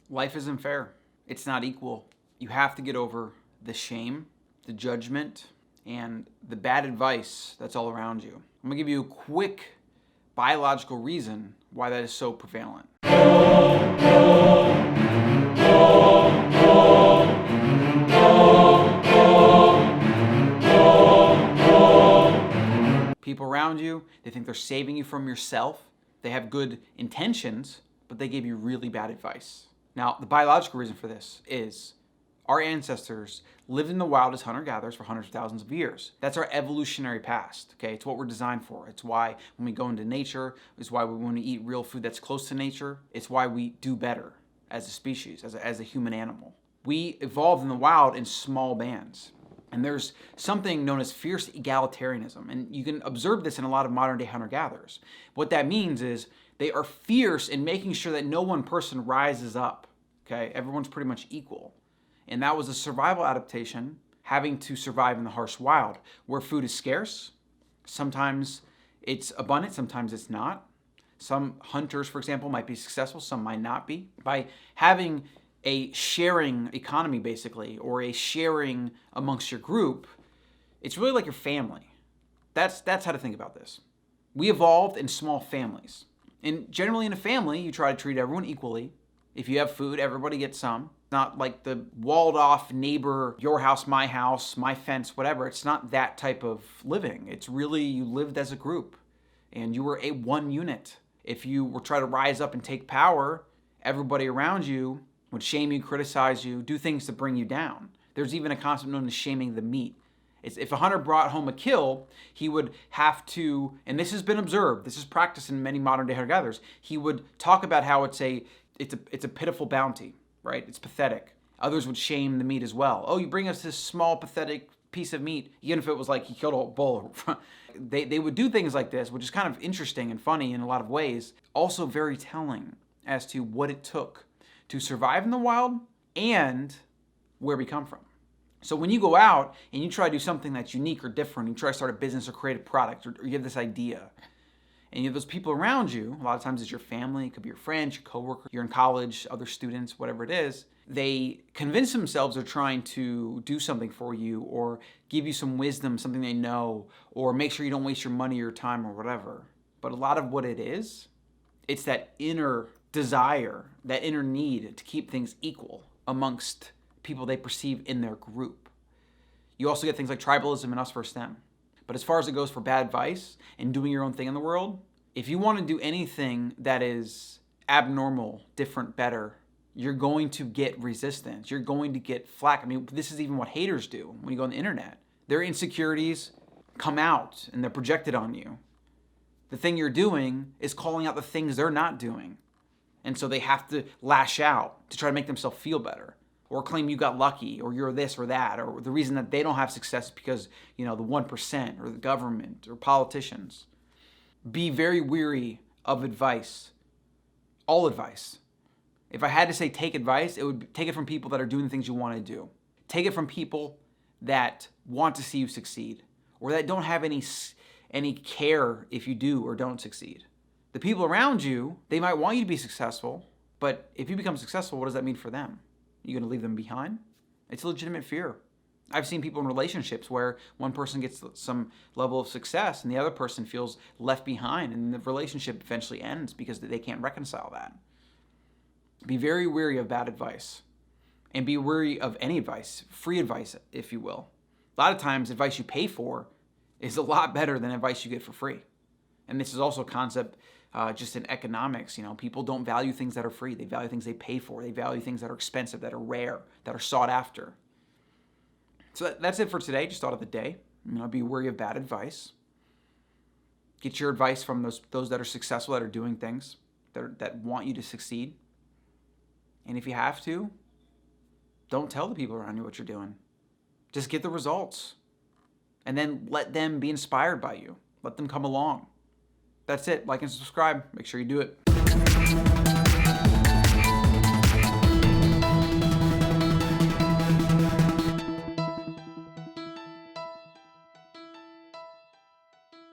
Life isn't fair. It's not equal. You have to get over the shame, the judgment, and the bad advice that's all around you. I'm gonna give you a quick biological reason why that is so prevalent. People around you, they think they're saving you from yourself. They have good intentions, but they give you really bad advice. Now, the biological reason for this is our ancestors lived in the wild as hunter-gatherers for hundreds of thousands of years. That's our evolutionary past, okay? It's what we're designed for. It's why when we go into nature, it's why we want to eat real food that's close to nature. It's why we do better as a species, as a human animal. We evolved in the wild in small bands. And there's something known as fierce egalitarianism. And you can observe this in a lot of modern day hunter-gatherers. What that means is they are fierce in making sure that no one person rises up, okay? Everyone's pretty much equal. And that was a survival adaptation, having to survive in the harsh wild, where food is scarce. Sometimes it's abundant, sometimes it's not. Some hunters, for example, might be successful, some might not be. By having a sharing economy, basically, or a sharing amongst your group, it's really like your family. That's how to think about this. We evolved in small families. And generally in a family, you try to treat everyone equally. If you have food, everybody gets some. Not like the walled off neighbor, your house, my fence, whatever. It's not that type of living. It's really you lived as a group and you were a one unit. If you were trying to rise up and take power, everybody around you would shame you, criticize you, do things to bring you down. There's even a concept known as shaming the meat. If a hunter brought home a kill, he would have to, and this has been observed, this is practiced in many modern day hunter-gatherers, he would talk about how it's a pitiful bounty, right? It's pathetic. Others would shame the meat as well. Oh, you bring us this small, pathetic piece of meat, even if it was like he killed a bull. They would do things like this, which is kind of interesting and funny in a lot of ways. Also very telling as to what it took to survive in the wild and where we come from. So when you go out and you try to do something that's unique or different, you try to start a business or create a product, or you have this idea, and you have those people around you, a lot of times it's your family, it could be your friends, your coworkers, you're in college, other students, whatever it is, they convince themselves they're trying to do something for you or give you some wisdom, something they know, or make sure you don't waste your money or your time or whatever. But a lot of what it is, it's that inner desire, that inner need to keep things equal amongst people they perceive in their group. You also get things like tribalism and us versus them. But as far as it goes for bad advice and doing your own thing in the world, if you want to do anything that is abnormal, different, better, you're going to get resistance. You're going to get flack. I mean, this is even what haters do when you go on the internet. Their insecurities come out and they're projected on you. The thing you're doing is calling out the things they're not doing. And so they have to lash out to try to make themselves feel better, or claim you got lucky, or you're this or that, or the reason that they don't have success is because, the 1% or the government or politicians. Be very weary of advice. All advice. If I had to say take advice, it would be, take it from people that are doing the things you want to do. Take it from people that want to see you succeed, or that don't have any care if you do or don't succeed. The people around you, they might want you to be successful, but if you become successful, what does that mean for them? You going to leave them behind? It's a legitimate fear. I've seen people in relationships where one person gets some level of success and the other person feels left behind, and the relationship eventually ends because they can't reconcile that. Be very wary of bad advice, and be wary of any advice, free advice, if you will. A lot of times, advice you pay for is a lot better than advice you get for free. And this is also a concept just in economics. People don't value things that are free. They value things they pay for. They value things that are expensive, that are rare, that are sought after. So that's it for today. Just thought of the day. Be wary of bad advice. Get your advice from those that are successful, that are doing things, that want you to succeed. And if you have to, don't tell the people around you what you're doing. Just get the results. And then let them be inspired by you. Let them come along. That's it. Like and subscribe. Make sure you do it.